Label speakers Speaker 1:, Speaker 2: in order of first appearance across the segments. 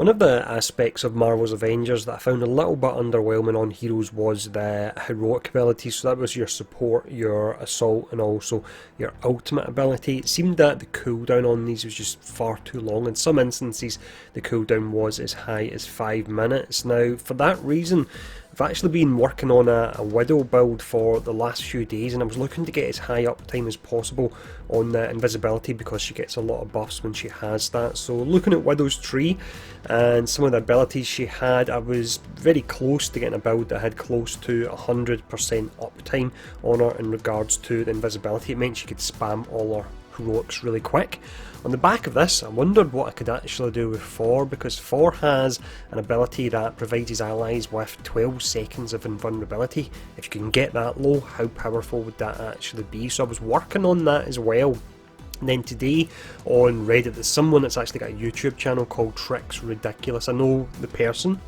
Speaker 1: One of the aspects of Marvel's Avengers that I found a little bit underwhelming on heroes was the heroic abilities. So that was your support, your assault, and also your ultimate ability. It seemed that the cooldown on these was just far too long. In some instances, the cooldown was as high as 5 minutes. Now, for that reason, I've actually been working on a Widow build for the last few days, and I was looking to get as high uptime as possible on the invisibility because she gets a lot of buffs when she has that. So looking at Widow's tree and some of the abilities she had, I was very close to getting a build that had close to 100% uptime on her in regards to the invisibility. It meant she could spam all her heroics really quick. On the back of this, I wondered what I could actually do with 4, because 4 has an ability that provides his allies with 12 seconds of invulnerability. If you can get that low, how powerful would that actually be? So I was working on that as well. And then today on Reddit, there's someone that's actually got a YouTube channel called Tricks Ridiculous. I know the person.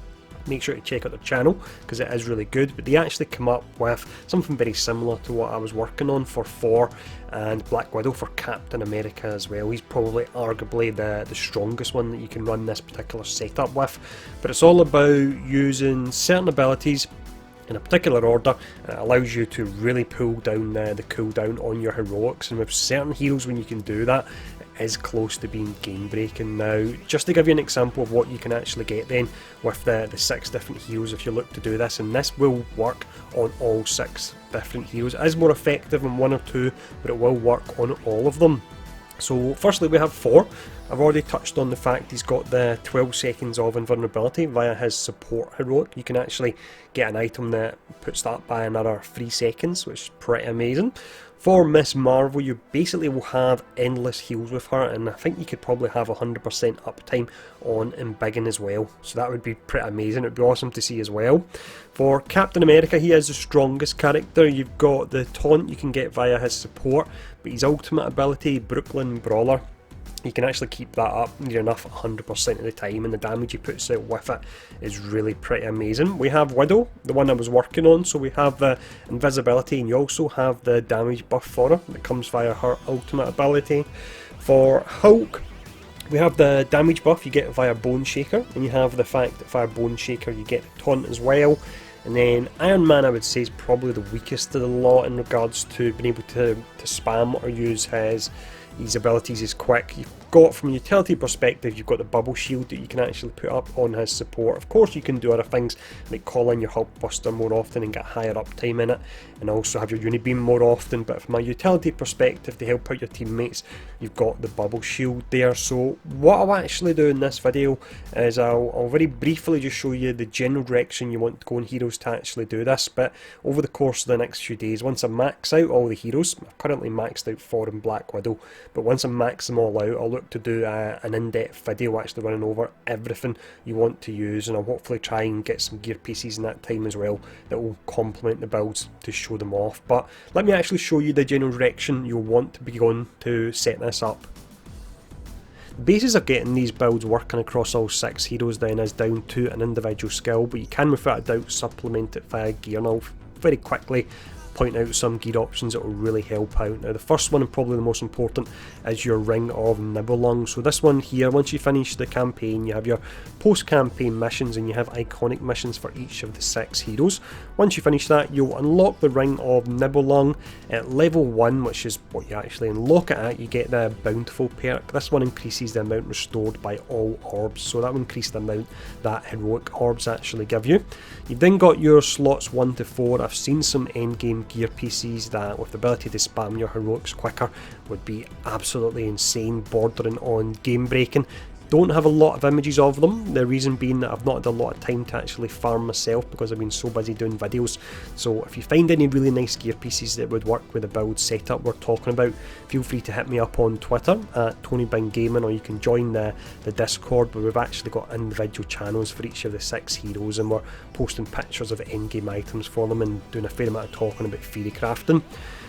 Speaker 1: Make sure to check out their channel because it is really good, but they actually come up with something very similar to what I was working on for 4 and Black Widow for Captain America as well. He's probably arguably the strongest one that you can run this particular setup with, but it's all about using certain abilities in a particular order, and it allows you to really pull down the cooldown on your heroics, and with certain heroes when you can do that, it is close to being game breaking. Now, just to give you an example of what you can actually get then with the 6 different heroes if you look to do this, and this will work on all 6 different heroes. It is more effective in 1 or 2, but it will work on all of them. So firstly we have 4. I've already touched on the fact he's got the 12 seconds of invulnerability via his support heroic. You can actually get an item that puts that by another 3 seconds, which is pretty amazing. For Miss Marvel, you basically will have endless heals with her, and I think you could probably have 100% uptime on Embiggen as well, so that would be pretty amazing. It would be awesome to see as well. For Captain America, he is the strongest character. You've got the taunt you can get via his support, but his ultimate ability, Brooklyn Brawler, you can actually keep that up near enough 100% of the time, and the damage he puts out with it is really pretty amazing. We have Widow, the one I was working on, so we have the invisibility, and you also have the damage buff for her that comes via her ultimate ability. For Hulk, we have the damage buff you get via Bone Shaker, and you have the fact that via Bone Shaker you get the taunt as well. And then Iron Man, I would say, is probably the weakest of the lot in regards to being able to spam or use his abilities is quick. You've got, from a utility perspective, you've got the bubble shield that you can actually put up on his support. Of course you can do other things like call in your Hulk Buster more often and get higher uptime in it, and also have your Unibeam more often, but from a utility perspective to help out your teammates, you've got the bubble shield there. So what I'll actually do in this video is I'll very briefly just show you the general direction you want to go in heroes to actually do this, but over the course of the next few days, once I max out all the heroes, I've currently maxed out 4 in Black Widow, but once I max them all out, I'll look to do an in-depth video actually running over everything you want to use, and I'll hopefully try and get some gear pieces in that time as well that will complement the builds to show them off. But let me actually show you the general direction you'll want to be going to set this up. The basis of getting these builds working across all 6 heroes then is down to an individual skill, but you can without a doubt supplement it via gear, and I'll very quickly point out some gear options that will really help out. Now, the first one, and probably the most important, is your Ring of Nibelung. So this one here, once you finish the campaign, you have your post-campaign missions, and you have iconic missions for each of the 6 heroes. Once you finish that, you'll unlock the Ring of Nibelung at level 1, which is what you actually unlock it at. You get the Bountiful perk. This one increases the amount restored by all orbs, so that will increase the amount that heroic orbs actually give you. You've then got your slots 1 to 4. I've seen some endgame gear pieces that, with the ability to spam your heroics quicker, would be absolutely insane, bordering on game breaking. Don't have a lot of images of them, the reason being that I've not had a lot of time to actually farm myself because I've been so busy doing videos. So if you find any really nice gear pieces that would work with the build setup we're talking about, feel free to hit me up on Twitter at TonyBingGaming, or you can join the Discord, where we've actually got individual channels for each of the 6 heroes, and we're posting pictures of endgame items for them and doing a fair amount of talking about theory crafting.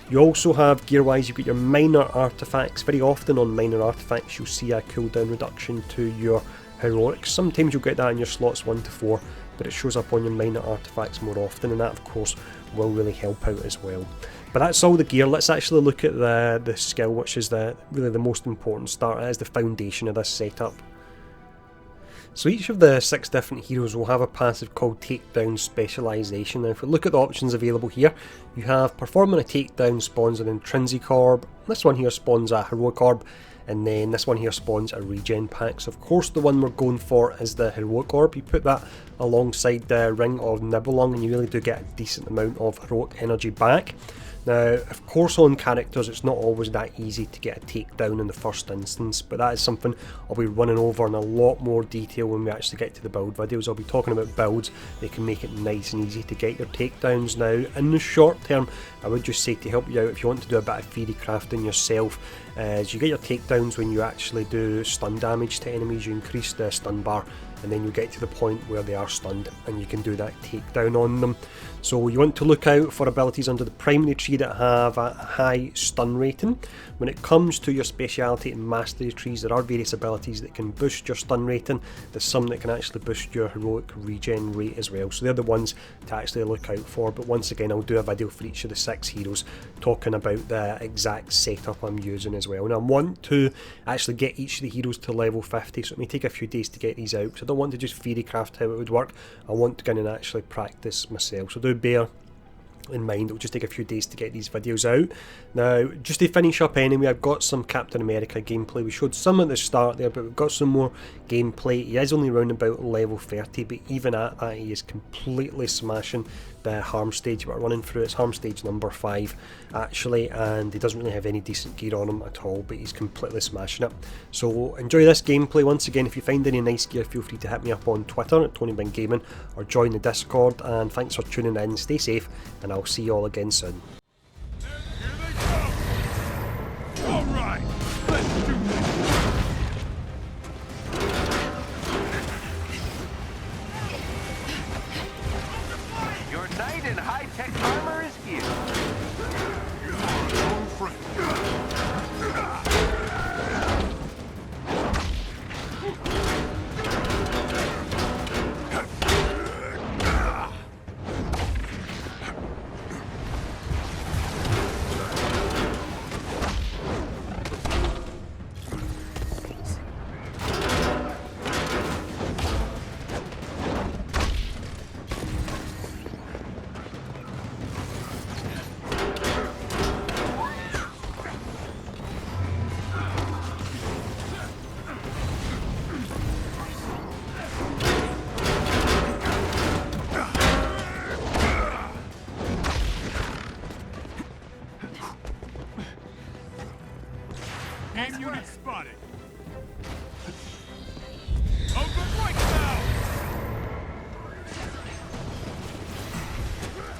Speaker 1: You also have, gear-wise, you've got your minor artifacts. Very often on minor artifacts you'll see a cooldown reduction to your heroics. Sometimes you'll get that in your slots 1 to 4, but it shows up on your minor artifacts more often, and that of course will really help out as well. But that's all the gear. Let's actually look at the skill, which is really the most important start. It is the foundation of this setup. So each of the 6 different heroes will have a passive called Takedown Specialization. Now if we look at the options available here, you have performing a takedown spawns an intrinsic orb, this one here spawns a heroic orb, and then this one here spawns a regen pack. So of course the one we're going for is the heroic orb. You put that alongside the ring of Nibelung and you really do get a decent amount of heroic energy back. Now, of course on characters it's not always that easy to get a takedown in the first instance, but that is something I'll be running over in a lot more detail when we actually get to the build videos. I'll be talking about builds that can make it nice and easy to get your takedowns. Now, in the short term, I would just say to help you out, if you want to do a bit of theory crafting yourself, is you get your takedowns when you actually do stun damage to enemies. You increase the stun bar and then you get to the point where they are stunned and you can do that takedown on them. So you want to look out for abilities under the primary tree that have a high stun rating. When it comes to your speciality and mastery trees, there are various abilities that can boost your stun rating. There's some that can actually boost your heroic regen rate as well, so they're the ones to actually look out for. But once again, I'll do a video for each of the 6 heroes talking about the exact setup I'm using as well. Now I want to actually get each of the heroes to level 50, so it may take a few days to get these out, because I don't want to just theory craft how it would work. I want to go in and actually practice myself, so do bear in mind it'll just take a few days to get these videos out. Now just to finish up anyway, I've got some Captain America gameplay. We showed some at the start there, but we've got some more gameplay. He is only around about level 30, but even at that he is completely smashing the harm stage we're running through. It's harm stage number 5 actually, and he doesn't really have any decent gear on him at all, but he's completely smashing it. So enjoy this gameplay. Once again, if you find any nice gear, feel free to hit me up on Twitter at TonyBinGaming or join the Discord, and thanks for tuning in. Stay safe and I'll see you all again soon.
Speaker 2: Your knight in high-tech armor is here.
Speaker 3: Enemy unit spotted. Over right now.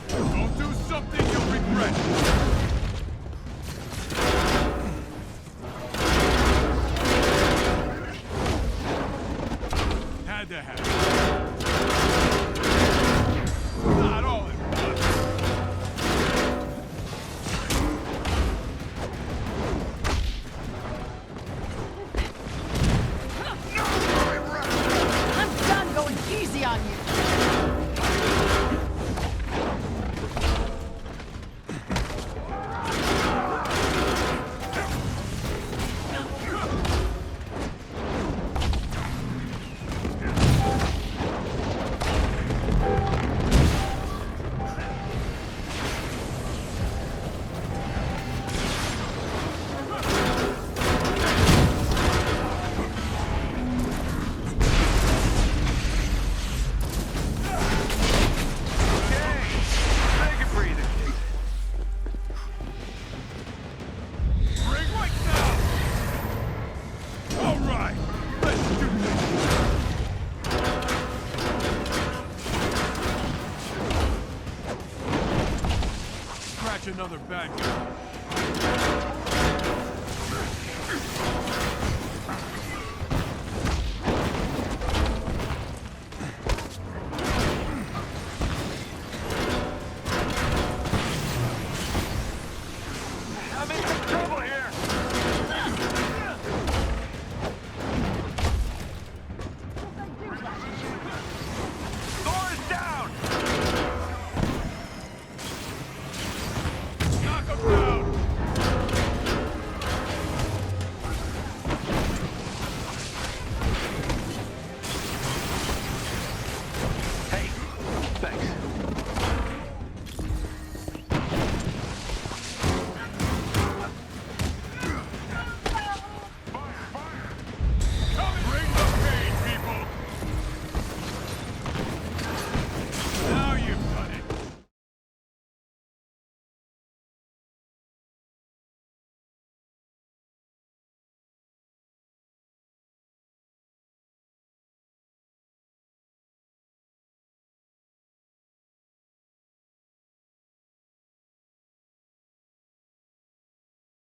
Speaker 3: Don't do something you'll regret. Had to have. Not all at once.
Speaker 4: On you.
Speaker 3: Another bad guy.